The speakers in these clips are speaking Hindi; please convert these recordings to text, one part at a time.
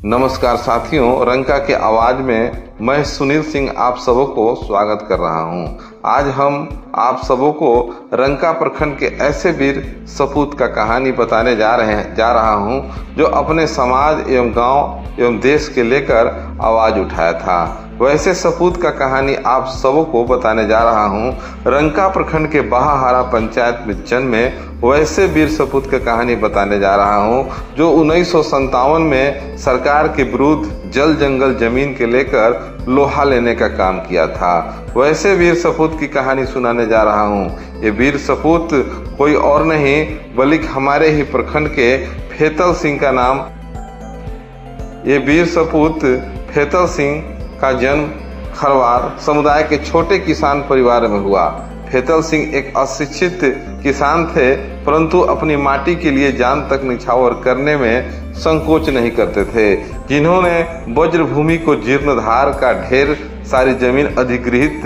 नमस्कार साथियों, रंका के आवाज में मैं सुनील सिंह आप सबों को स्वागत कर रहा हूं। आज हम आप सबों को रंका प्रखंड के ऐसे वीर सपूत का कहानी बताने जा रहा हूं जो अपने समाज एवं गांव एवं देश के लेकर आवाज उठाया था। वैसे सपूत का कहानी आप सबों को बताने जा रहा हूं। रंका प्रखंड के बाहाहारा पंचायत में जन्मे वैसे वीर सपूत का कहानी बताने जा रहा हूं जो 1957 में सरकार के विरुद्ध जल जंगल जमीन के लेकर लोहा लेने का काम किया था। वैसे वीर सपूत की कहानी सुनाने जा रहा हूं। ये वीर सपूत कोई और नहीं बल्कि हमारे ही प्रखंड के फेतल सिंह का नाम। ये वीर सपूत फेतल सिंह का जन्म खरवार समुदाय के छोटे किसान परिवार में हुआ। फेतल सिंह एक अशिक्षित किसान थे, परंतु अपनी माटी के लिए जान तक निछावर करने में संकोच नहीं करते थे। जिन्होंने वज्र भूमि को जीर्णोद्धार का ढेर सारी जमीन अधिग्रहित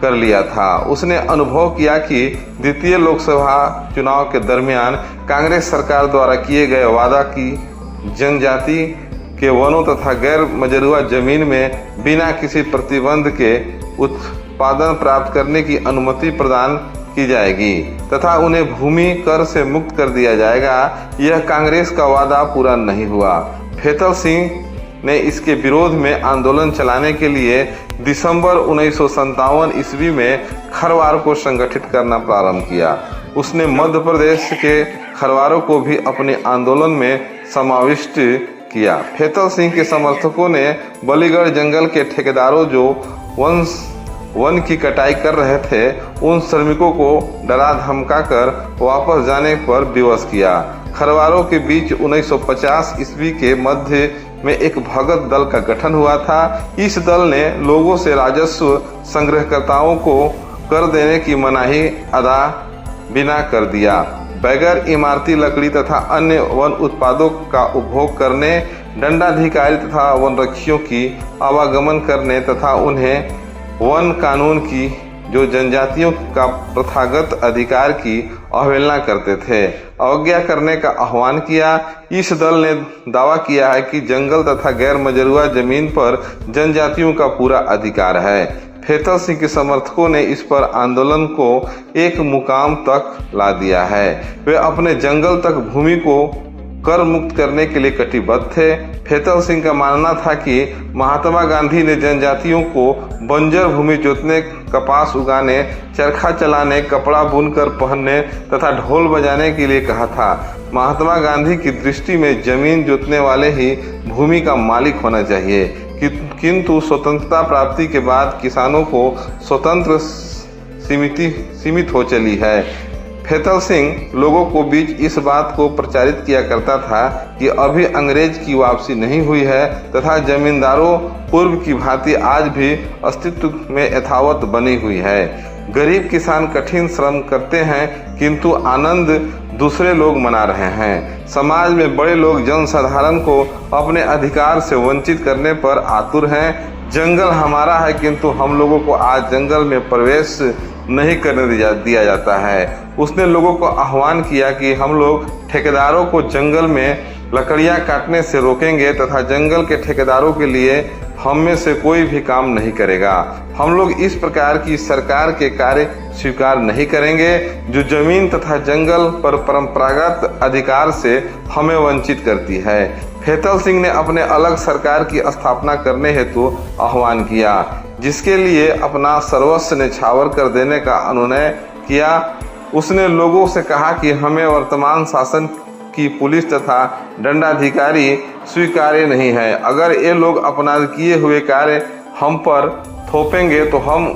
कर लिया था। उसने अनुभव किया कि द्वितीय लोकसभा चुनाव के दरमियान कांग्रेस सरकार द्वारा किए गए वादा की जनजाति के वनों तथा गैर मजरूआ जमीन में बिना किसी प्रतिबंध के उत्पादन प्राप्त करने की अनुमति प्रदान की जाएगी तथा उन्हें भूमि कर से मुक्त कर दिया जाएगा। यह कांग्रेस का वादा पूरा नहीं हुआ। फेतल सिंह ने इसके विरोध में आंदोलन चलाने के लिए दिसंबर 1957 ईस्वी में खरवार को संगठित करना प्रारंभ किया। उसने मध्य प्रदेश के खरवारों को भी अपने आंदोलन में समाविष्ट किया। फेतल सिंह के समर्थकों ने बलीगढ़ जंगल के ठेकेदारों जो वन की कटाई कर रहे थे, उन श्रमिकों को डरा धमका कर वापस जाने पर विवश किया। खरवारों के बीच 1950 ईस्वी के मध्य में एक भगत दल का गठन हुआ था। इस दल ने लोगों से राजस्व संग्रहकर्ताओं को कर देने की मनाही अदा बिना कर दिया। बगैर इमारती लकड़ी तथा अन्य वन उत्पादों का उपभोग करने, दंडाधिकारी तथा वनरक्षियों की आवागमन करने तथा उन्हें वन कानून की जो जनजातियों का प्रथागत अधिकार की अवहेलना करते थे, अवज्ञा करने का आह्वान किया। इस दल ने दावा किया है कि जंगल तथा गैर मजरूआ जमीन पर जनजातियों का पूरा अधिकार है। फेतल सिंह के समर्थकों ने इस पर आंदोलन को एक मुकाम तक ला दिया है। वे अपने जंगल तक भूमि को कर मुक्त करने के लिए कटिबद्ध थे। फेतल सिंह का मानना था कि महात्मा गांधी ने जनजातियों को बंजर भूमि जोतने, कपास उगाने, चरखा चलाने, कपड़ा बुनकर पहनने तथा ढोल बजाने के लिए कहा था। महात्मा गांधी की दृष्टि में जमीन जोतने वाले ही भूमि का मालिक होना चाहिए, किंतु स्वतंत्रता प्राप्ति के बाद किसानों को स्वतंत्र सीमित हो चली है। फेतल सिंह लोगों को बीच इस बात को प्रचारित किया करता था कि अभी अंग्रेज की वापसी नहीं हुई है तथा जमींदारों पूर्व की भांति आज भी अस्तित्व में यथावत बनी हुई है। गरीब किसान कठिन श्रम करते हैं किंतु आनंद दूसरे लोग मना रहे हैं। समाज में बड़े लोग जनसाधारण को अपने अधिकार से वंचित करने पर आतुर हैं। जंगल हमारा है किंतु हम लोगों को आज जंगल में प्रवेश नहीं करने दिया जाता है। उसने लोगों को आह्वान किया कि हम लोग ठेकेदारों को जंगल में लकड़ियां काटने से रोकेंगे तथा जंगल के ठेकेदारों के लिए हम में से कोई भी काम नहीं करेगा। हम लोग इस प्रकार की सरकार के कार्य स्वीकार नहीं करेंगे जो जमीन तथा जंगल पर परंपरागत अधिकार से हमें वंचित करती है। फेतल सिंह ने अपने अलग सरकार की स्थापना करने हेतु आह्वान किया, जिसके लिए अपना सर्वस्व न्यौछावर कर देने का अनुनय किया। उसने लोगों से कहा कि हमें वर्तमान शासन की पुलिस तथा दंडाधिकारी स्वीकार्य नहीं है। अगर ये लोग अपना किए हुए कार्य हम पर थोपेंगे तो हम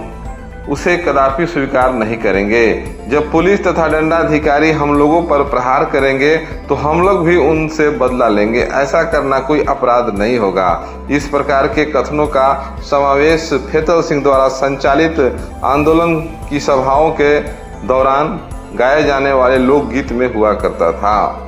उसे कदापि स्वीकार नहीं करेंगे। जब पुलिस तथा दंडाधिकारी हम लोगों पर प्रहार करेंगे तो हम लोग भी उनसे बदला लेंगे। ऐसा करना कोई अपराध नहीं होगा। इस प्रकार के कथनों का समावेश फेतल सिंह द्वारा संचालित आंदोलन की सभाओं के दौरान गाए जाने वाले लोकगीत में हुआ करता था।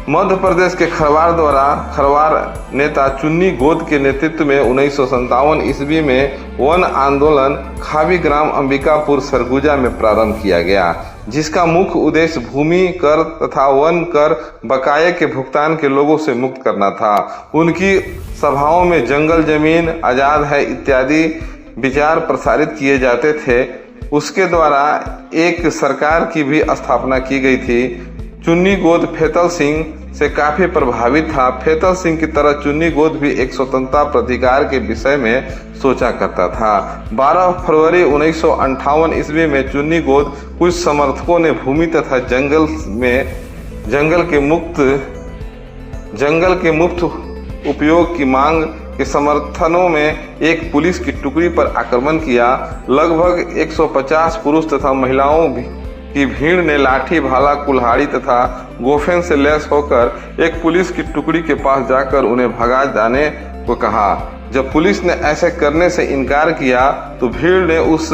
मध्य प्रदेश के खरवार नेता चुन्नी गोद के नेतृत्व में 1957 ईस्वी में वन आंदोलन खावी ग्राम अंबिकापुर सरगुजा में प्रारंभ किया गया। जिसका मुख्य उद्देश्य भूमि कर तथा वन कर बकाये के भुगतान के लोगों से मुक्त करना था। उनकी सभाओं में जंगल जमीन आजाद है इत्यादि विचार प्रसारित किए जाते थे। उसके द्वारा एक सरकार की भी स्थापना की गई थी। चुन्नी गोद फेतल सिंह से काफी प्रभावित था। फेतल सिंह की तरह चुन्नी गोद भी एक स्वतंत्रता प्राधिकार के विषय में सोचा करता था। 12 फरवरी 1958 ईस्वी में चुन्नी गोद कुछ समर्थकों ने भूमि तथा जंगल के मुफ्त उपयोग की मांग के समर्थनों में एक पुलिस की टुकड़ी पर आक्रमण किया। लगभग 150 पुरुष तथा महिलाओं की भीड़ ने लाठी भाला कुल्हाड़ी तथा गोफेन से लैस होकर एक पुलिस की टुकड़ी के पास जाकर उन्हें भगा जाने को कहा। जब पुलिस ने ऐसे करने से इनकार किया तो भीड़ ने उस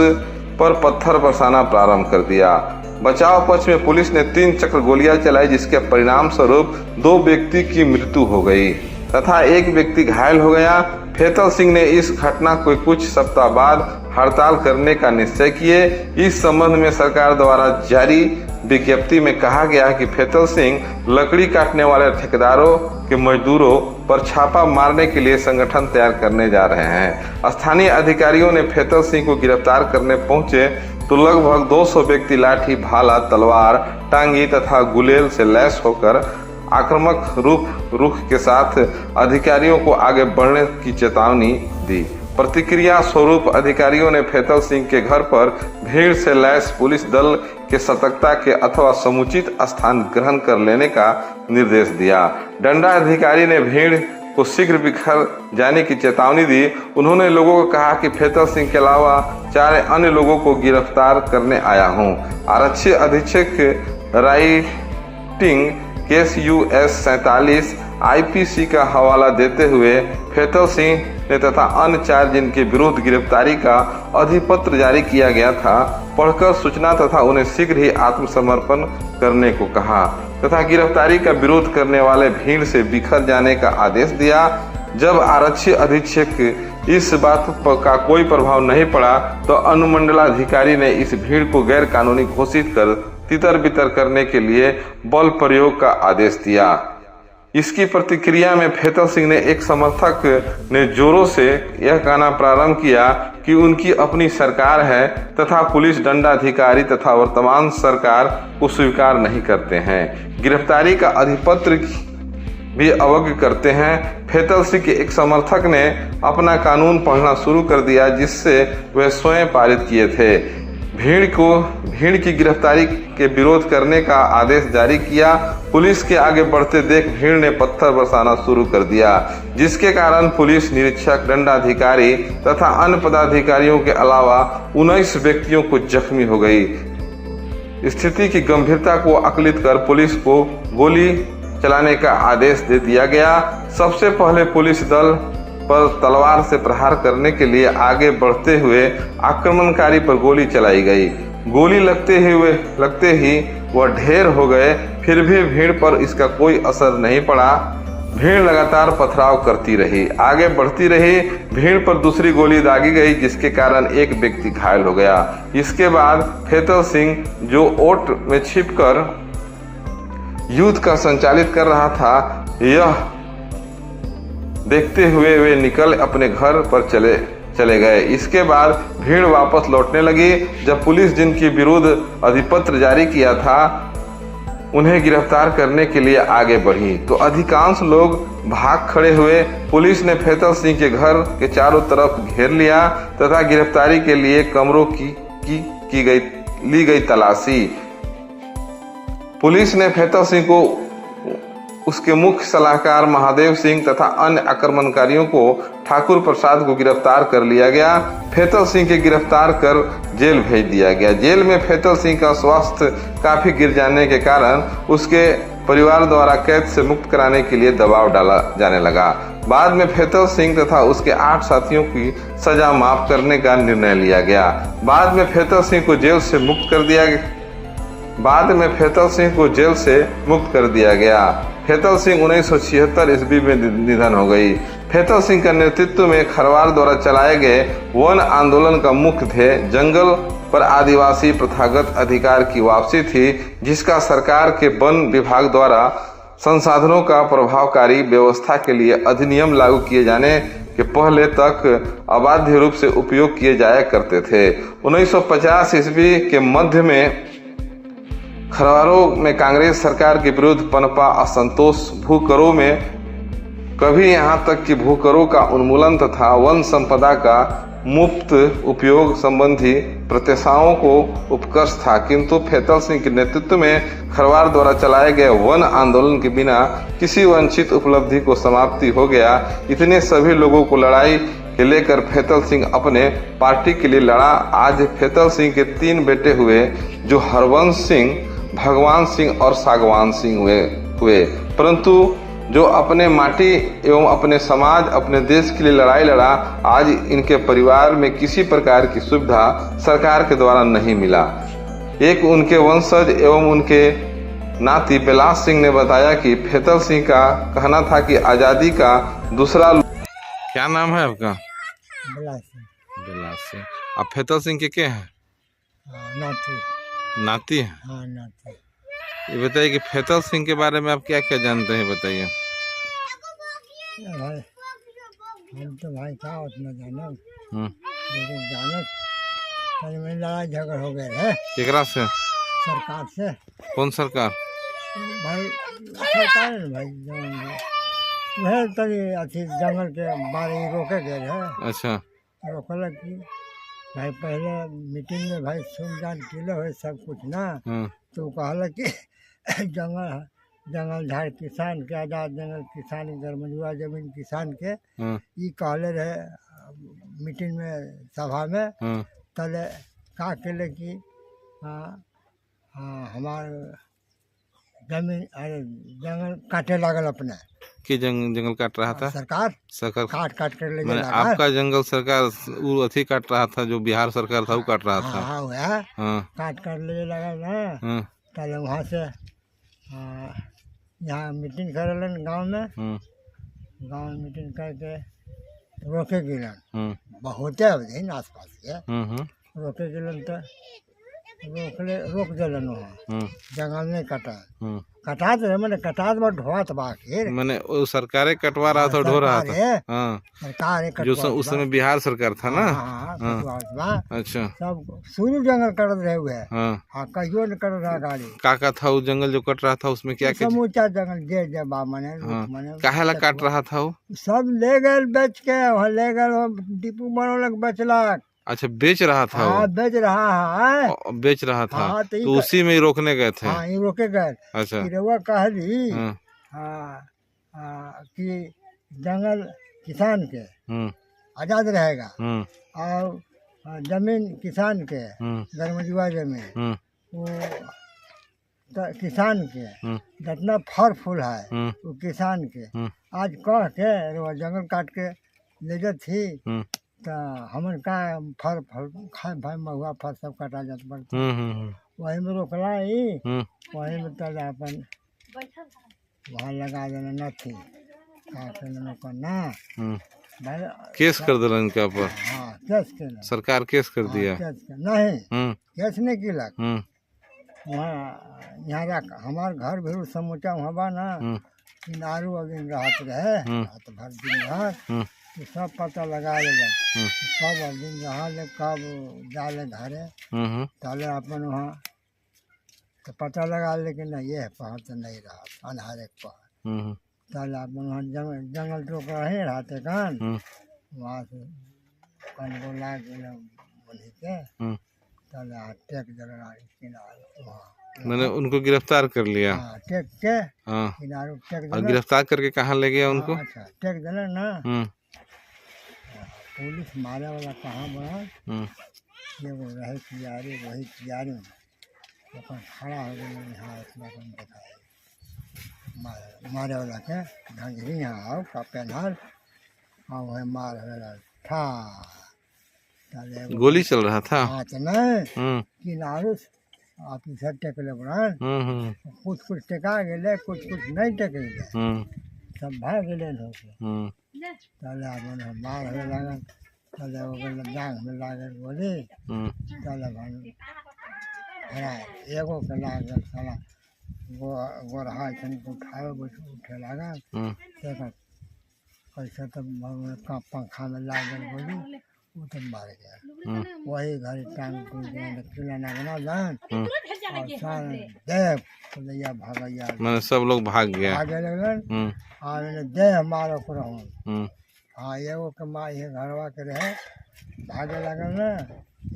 पर पत्थर बरसाना प्रारंभ कर दिया। बचाव पक्ष में पुलिस ने 3 चक्र गोलियां चलाई, जिसके परिणाम स्वरूप 2 व्यक्ति की मृत्यु हो गई तथा 1 व्यक्ति घायल हो गया। फेतल सिंह ने इस घटना को कुछ सप्ताह बाद हड़ताल करने का निश्चय किए। इस संबंध में सरकार द्वारा जारी विज्ञप्ति में कहा गया कि फेतल सिंह लकड़ी काटने वाले ठेकेदारों के मजदूरों पर छापा मारने के लिए संगठन तैयार करने जा रहे हैं। स्थानीय अधिकारियों ने फेतल सिंह को गिरफ्तार करने पहुंचे तो लगभग 200 व्यक्ति लाठी भाला तलवार टांगी तथा गुलेल से लैस होकर आक्रामक रुख के साथ अधिकारियों को आगे बढ़ने की चेतावनी दी। प्रतिक्रिया स्वरूप अधिकारियों ने फेतल सिंह के घर पर भीड़ से लैस पुलिस दल के सतर्कता के अथवा समुचित स्थान ग्रहण कर लेने का निर्देश दिया। डंडा अधिकारी ने भीड़ को शीघ्र बिखर जाने की चेतावनी दी। उन्होंने लोगों को कहा कि फेतल सिंह के अलावा 4 अन्य लोगों को गिरफ्तार करने आया हूँ। आरक्षी अधीक्षक राइटिंग केस US 47 IPC का हवाला देते हुए फेतल सिंह ने तथा अन्य 4 जिनके विरुद्ध गिरफ्तारी का अधिपत्र जारी किया गया था पढ़कर सूचना तथा उन्हें शीघ्र ही आत्मसमर्पण करने को कहा तथा गिरफ्तारी का विरोध करने वाले भीड़ से बिखर जाने का आदेश दिया। जब आरक्षी अधीक्षक इस बात का कोई प्रभाव नहीं पड़ा तो अनुमंडलाधिकारी ने इस भीड़ को गैर कानूनी घोषित कर तितर बितर करने के लिए बल प्रयोग का आदेश दिया। इसकी प्रतिक्रिया में फेतल सिंह ने एक समर्थक ने जोरों से यह कहना प्रारंभ किया कि उनकी अपनी सरकार है तथा पुलिस दंडाधिकारी तथा वर्तमान सरकार को स्वीकार नहीं करते हैं, गिरफ्तारी का अधिपत्र भी अवज्ञा करते हैं। फेतल सिंह के एक समर्थक ने अपना कानून पढ़ना शुरू कर दिया जिससे वे स्वयं पारित किए थे। भीड़ की गिरफ्तारी के विरोध करने का आदेश जारी किया। पुलिस के आगे बढ़ते देख भीड़ ने पत्थर बरसाना शुरू कर दिया, जिसके कारण पुलिस निरीक्षक दंडाधिकारी तथा अन्य पदाधिकारियों के अलावा 19 व्यक्तियों को जख्मी हो गई। स्थिति की गंभीरता को आकलित कर पुलिस को गोली चलाने का आदेश दे दिया गया। सबसे पहले पुलिस दल पर तलवार से प्रहार करने के लिए आगे बढ़ते हुए आक्रमणकारी पर गोली चलाई गई। गोली लगते ही वह ढेर हो गए, फिर भी भीड़ पर इसका कोई असर नहीं पड़ा। भीड़ लगातार पथराव करती रही, आगे बढ़ती रही। भीड़ पर दूसरी गोली दागी गई जिसके कारण एक व्यक्ति घायल हो गया। इसके बाद फेतल सिंह जो ओट में छिपकर युद्ध का संचालित कर रहा था, यह देखते हुए वे निकल अपने घर पर चले गए। इसके बाद भीड़ वापस लौटने लगी। जब पुलिस जिनके विरुद्ध अधिपत्र जारी किया था उन्हें गिरफ्तार करने के लिए आगे बढ़ी तो अधिकांश लोग भाग खड़े हुए। पुलिस ने फेतल सिंह के घर के चारों तरफ घेर लिया तथा गिरफ्तारी के लिए कमरों ली गई तलाशी। पुलिस ने फेतल सिंह को उसके मुख्य सलाहकार महादेव सिंह तथा अन्य आक्रमणकारियों को ठाकुर प्रसाद को गिरफ्तार कर लिया गया। फेतल सिंह के गिरफ्तार कर जेल भेज दिया गया। जेल में फेतल सिंह का स्वास्थ्य काफी गिर जाने के कारण उसके परिवार द्वारा कैद से मुक्त कराने के लिए दबाव डाला जाने लगा। बाद में फेतल सिंह तथा उसके 8 साथियों की सजा माफ करने का निर्णय लिया गया। बाद में फेतल सिंह को जेल से मुक्त कर दिया गया। फेतल सिंह 1976 ईस्वी में निधन हो गई। फेतल सिंह के नेतृत्व में खरवार द्वारा चलाए गए वन आंदोलन का मुख्य ध्येय जंगल पर आदिवासी प्रथागत अधिकार की वापसी थी, जिसका सरकार के वन विभाग द्वारा संसाधनों का प्रभावकारी व्यवस्था के लिए अधिनियम लागू किए जाने के पहले तक अबाध्य रूप से उपयोग किए जाया करते थे। 1950 ईस्वी के मध्य में खरवारों में कांग्रेस सरकार के विरुद्ध पनपा असंतोष भूकरों में कभी यहाँ तक कि भूकरों का उन्मूलन तथा वन संपदा का मुफ्त उपयोग संबंधी प्रत्याशाओं को उत्कर्ष था, किंतु फैतल सिंह के नेतृत्व में खरवार द्वारा चलाए गए वन आंदोलन के बिना किसी वंचित उपलब्धि को समाप्ति हो गया। इतने सभी लोगों को लड़ाई के लेकर फैतल सिंह अपने पार्टी के लिए लड़ा। आज फैतल सिंह के 3 बेटे हुए, जो हरवंश सिंह, भगवान सिंह और सागवान सिंह हुए, परंतु जो अपने माटी एवं अपने समाज, अपने देश के लिए लड़ाई लड़ा, आज इनके परिवार में किसी प्रकार की सुविधा सरकार के द्वारा नहीं मिला। एक उनके वंशज एवं उनके नाती बिलास सिंह ने बताया कि फैतल सिंह का कहना था कि आजादी का दूसरा। क्या नाम है आपका? बिलास सिंह। आप फैतल सिंह के क्या है? नाती है। हाँ, नाती। ये बताइए कि फैतल सिंह के बारे में आप क्या क्या जानते हैं, बताइए। भाई हम तो भाई था उतना जाना, लेकिन जाना कल में लड़ाई झगड़ हो गए है। केकरा से? सरकार से। कौन सरकार? भाई सरकार है भाई, वह तरी अथी जंगल के बारे में रोके गए है। अच्छा। रोकल कि भाई पहले मीटिंग में भाई सुन जान किलो है सब कुछ ना, तो कहल कि जंगल झाड़ किसान के, आजाद जंगल किसान, गरमजुआ जमीन किसान के, ये कहले रहे मीटिंग में, सभा में। तले का केले कि हमार जमीन जंगल काटे लागल अपने। कि जंगल काट रहा था? सरकार काट कर ले मैंने आपका जंगल सरकार वो अथी काट रहा था, जो बिहार सरकार था वो काट रहा था। हाँ वह काट कर ले लगा ना। पहले वहाँ से यहाँ मीटिंग करलन गांव में। गांव में मीटिंग करके रोके गिलन, बहुते अवधि आस पास के रोके गिलन, तो रोक दिलन वहाँ। जंगल नहीं कटा तो मैंने कटा तो ढोत बाकी मैंने वो सरकारें कटवा रहा था, ढो रहा था। सरकार जो उस समय बिहार सरकार था ना। अच्छा। सब शुरू जंगल कट रहे हुए। हाँ, कहियो न कर रहा गाड़ी। का था वो जंगल जो कट रहा था, उसमें क्या क्या? समूचा जंगल जे मने काहे ला काट रहा था वो? सब ले गए बेच के, वहाँ ले गए डिपू बनौलक बेचलक। अच्छा, बेच रहा था वो? बेच रहा है, बेच रहा था। तो उसी में ही रोकने गए थे? हाँ, ये रोके गए। अच्छा। वो कहली कि जंगल किसान के आजाद रहेगा, और जमीन किसान के, गरमजुआ जमीन वो किसान के, जितना फल फूल है वो किसान के। आज कह के वो जंगल काट के ले जात थी, तो हमन का फल खाए भाई, महुआ फल सब काटा जात पड़ता। वही में रोकला ही, वही में तल अपन वहाँ लगा देना नथी ना भाई। केस कर दिला इनका पर? हाँ, केस के सरकार केस कर दिया? नहीं, केस नहीं किलक। वहाँ यहाँ हमार घर भी समूचा वहाँ बा ना, किनारू अभी रहत रहे, रात भर दिन रात तो सब पता लगा ले, कब दिन रहा ले, कब जाले घरे, ताले अपन वहाँ तो पता लगा, लेकिन नहीं ये पहाड़ तो नहीं रहा, अनहारे पहाड़। ताले अपन वहाँ जंगल टोक रहे रहते कान, वहाँ से कन को ला के ताले टेक जगह किनारे वहाँ। मैंने उनको गिरफ्तार कर लिया? टेक के किनारे टेक। गिरफ्तार करके कहाँ ले गया उनको? अच्छा, टेक दिला ना। पुलिस मारे वाला कहाँ बना, ये वो रहे कियारे, वही कियारे में अपन खड़ा हो गए। यहाँ इतना कम दिखाए मारे वाला के ढंगरी यहाँ आओ का पेनहर, हाँ वही मार था। गोली चल रहा था? हाँ, तो नहीं किनारे आप इधर टेकले बना, कुछ टेका गए, कुछ नहीं टेके गए, सब भाग गए लोग। ताले अपन मार लगा, चले ओकर जांग में लागल गोली चले भन हरा एगो के लागल साला गोरहा छन को उठाए उठे लगा कैसे तो पंखा में लागल गोली वो तो मार गया वही घर टांग को किलाना बना जान और सारे देव भैया भागैया मैंने सब लोग भाग गया आगे लगन आ मैंने देह मारो को रहूं हाँ एगो के माँ ये घरवा के रहे भागे लगल ना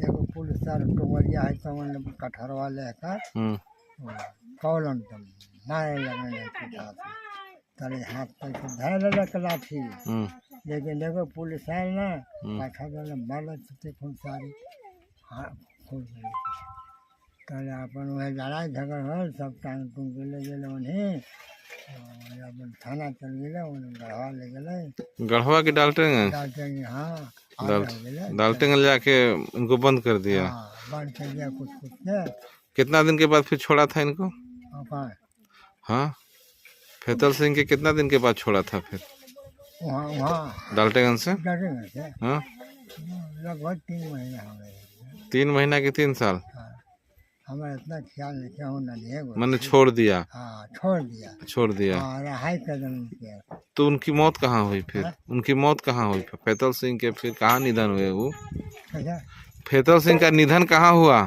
एगो पुलिस सर टोलिया है तो कठरवा लेकर कौलन तो मारे लगने पिता तले हाथ पे धर लग लाठी लेकिन देखो पुलिस है ना कठर वाला मारल छते खून सारी हाँ खून तले अपन वह लड़ाई झगड़ हो सब टांग टूंग के ले गेले उन्हें अपन थाना चल गेले उन्हें गढ़वा ले गेले गढ़वा के डाल्टन हाँ डाल्टन जाके उनको बंद कर दिया बंद कर दिया कुछ ने कितना दिन के बाद फिर छोड़ा था इनको हाँ फैतल सिंह के कितना दिन के बाद छोड़ा था फिर वहाँ डाल्टनगंज से हाँ लगभग 3 महीना हो गए 3 महीना के 3 साल हमें इतना ख्याल नहीं क्या होना नहीं है मैंने छोड़ दिया हाँ छोड़ दिया रहाई कदम किया तो उनकी मौत कहाँ हुई फिर उनकी मौत कहाँ हुई फैतल सिंह के फिर कहाँ निधन हुए वो फैतल सिंह का निधन कहाँ हुआ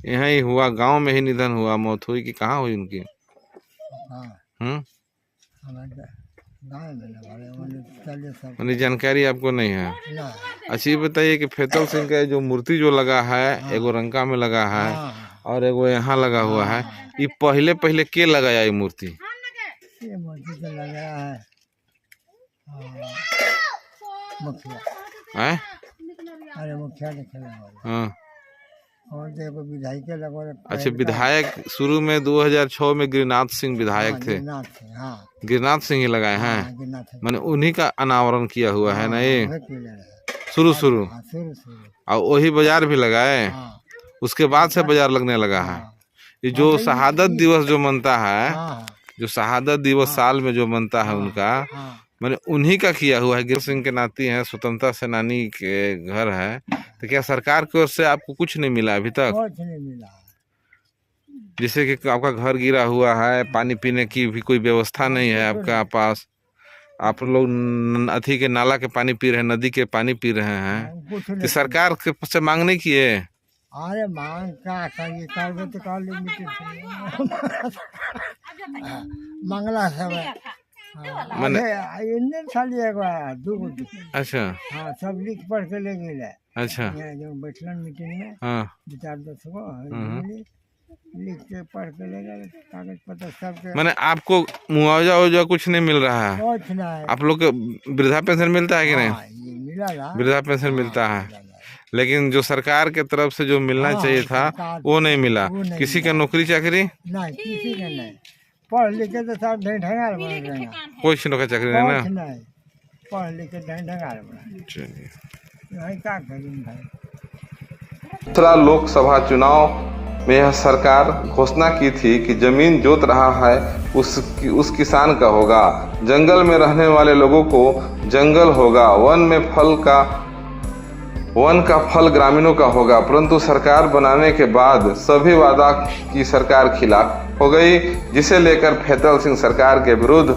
यहाँ ही हुआ गांव में ही निधन हुआ मौत हुई कि कहाँ हुई उनकी यानी जानकारी आपको नहीं है अच्छा ये बताइए कि फैतल सिंह का जो मूर्ति जो लगा है एगो रंका में लगा है और एगो यहाँ लगा हुआ है ये पहले पहले के लगाया ये मूर्ति तो लगाया है मुखिया अरे मुखिया ने खेला और देखो विधायक लगा अच्छा विधायक शुरू में 2006 में गिरिनाथ सिंह विधायक थे गिरिनाथ सिंह ही लगाए हैं मैंने उन्हीं का अनावरण किया हुआ है ना ये शुरू और वही बाजार भी लगाए उसके बाद से बाजार लगने लगा है ये जो शहादत दिवस जो मनता है जो शहादत दिवस साल में जो मनता है उनका मैंने उन्हीं का किया हुआ है। गिर सिंह के नाती हैं स्वतंत्रता सेनानी के घर है तो क्या सरकार की ओर से आपको कुछ नहीं मिला अभी तक कुछ नहीं मिला जैसे कि आपका घर गिरा हुआ है पानी पीने की भी कोई व्यवस्था नहीं है आपका पास आप लोग अथी के नाला के पानी पी रहे हैं नदी के पानी पी रहे हैं तो सरकार के से मांग नहीं किए अरे मांग क्या करिए कर तो कर मंगला सब मैंने अच्छा हाँ सब लिख पढ़ के ले गए अच्छा जो बैठलन मीटिंग में हाँ 4-10 गो लिख के पढ़ के ले गए कागज पत्र सब मैंने आपको मुआवजा कुछ नहीं मिल रहा है कुछ नहीं आप लोग के वृद्धा पेंशन मिलता है कि नहीं मिला वृद्धा पेंशन मिलता है लेकिन जो सरकार के तरफ से जो मिलना चाहिए था वो नहीं मिला किसी का नौकरी चाकरी नहीं किसी का नहीं पढ़ लिखे तो सब ढंगाल बन रहे हैं कोई का चाकरी नहीं ना पढ़ लिखे ढंगाल बना चलिए क्या करें भाई पिछला लोकसभा चुनाव में यह सरकार घोषणा की थी कि जमीन जोत रहा है उस किसान का होगा जंगल में रहने वाले लोगों को जंगल होगा वन का फल ग्रामीणों का होगा परंतु सरकार बनाने के बाद सभी वादा की सरकार खिलाफ हो गई जिसे लेकर फैतल सिंह सरकार के विरुद्ध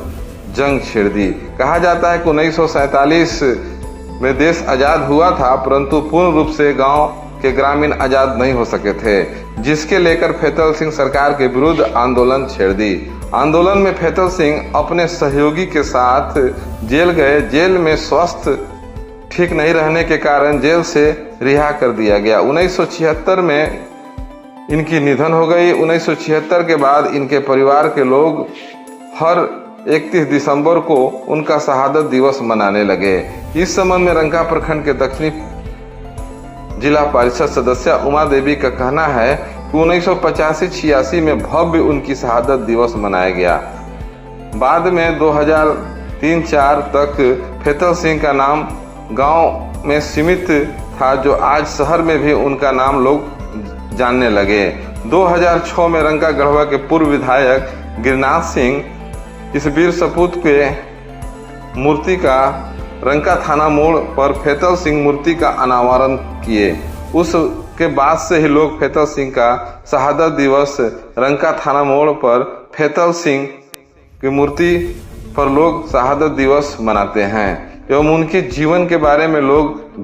जंग छेड़ दी। कहा जाता है कि 1947 में देश आजाद हुआ था परंतु पूर्ण रूप से गांव के ग्रामीण आजाद नहीं हो सके थे जिसके लेकर फैतल सिंह सरकार के विरुद्ध आंदोलन छेड़ दी। आंदोलन में फैतल सिंह अपने सहयोगी के साथ जेल गए। जेल में स्वास्थ्य ठीक नहीं रहने के कारण जेल से रिहा कर दिया गया। 1976 में इनकी निधन हो गई। 1976 के बाद इनके परिवार के लोग हर 31 दिसंबर को उनका शहादत दिवस मनाने लगे। इस संबंध में रंका प्रखंड के दक्षिणी जिला परिषद सदस्य उमा देवी का कहना है कि 1985-86 में भव्य उनकी शहादत दिवस मनाया गया। बाद में 2003-04 तक फैतल सिंह का नाम गांव में सीमित था जो आज शहर में भी उनका नाम लोग जानने लगे। 2006 में रंका गढ़वा के पूर्व विधायक गिरिनाथ सिंह इस वीर सपूत के मूर्ति का रंका थाना मोड़ पर फेतल सिंह मूर्ति का अनावरण किए। उसके बाद से ही लोग फेतल सिंह का शहादत दिवस रंका थाना मोड़ पर फेतल सिंह की मूर्ति पर लोग शहादत दिवस मनाते हैं एवं उनके जीवन के बारे में लोग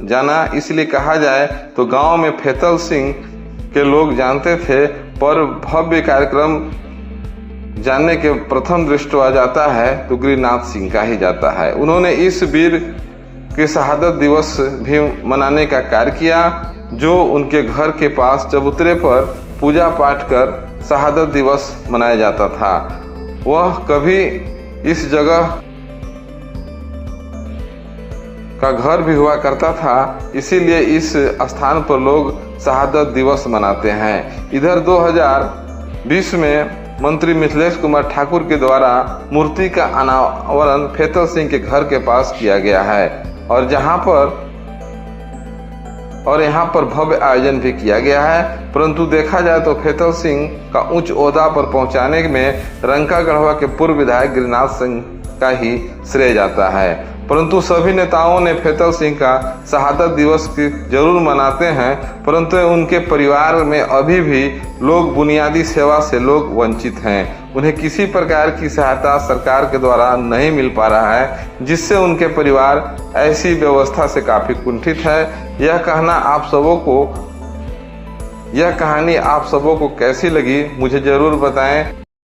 जाना इसलिए कहा जाए तो गांव में फेतल सिंह के लोग जानते थे, पर भव्य कार्यक्रम जानने के प्रथम दृष्टि आ जाता है तो गिरिनाथ सिंह का ही जाता है। उन्होंने इस वीर के शहादत दिवस भी मनाने का कार्य किया, जो उनके घर के पास चबूतरे पर पूजा पाठ कर शहादत दिवस मनाया जाता था। वह कभी इस जगह का घर भी हुआ करता था, इसीलिए इस स्थान पर लोग शहादत दिवस मनाते हैं। इधर 2020 में मंत्री मिथिलेश कुमार ठाकुर के द्वारा मूर्ति का अनावरण फेतल सिंह के घर के पास किया गया है और यहाँ पर भव्य आयोजन भी किया गया है। परंतु देखा जाए तो फेतल सिंह का उच्च ओहदा पर पहुंचाने में रंका गढ़वा के पूर्व विधायक गिरिनाथ सिंह का ही श्रेय जाता है। परंतु सभी नेताओं ने फेतल सिंह का शहादत दिवस की जरूर मनाते हैं, परंतु उनके परिवार में अभी भी लोग बुनियादी सेवा से लोग वंचित हैं। उन्हें किसी प्रकार की सहायता सरकार के द्वारा नहीं मिल पा रहा है, जिससे उनके परिवार ऐसी व्यवस्था से काफी कुंठित है। यह कहानी आप सबों को कैसी लगी मुझे जरूर बताएं।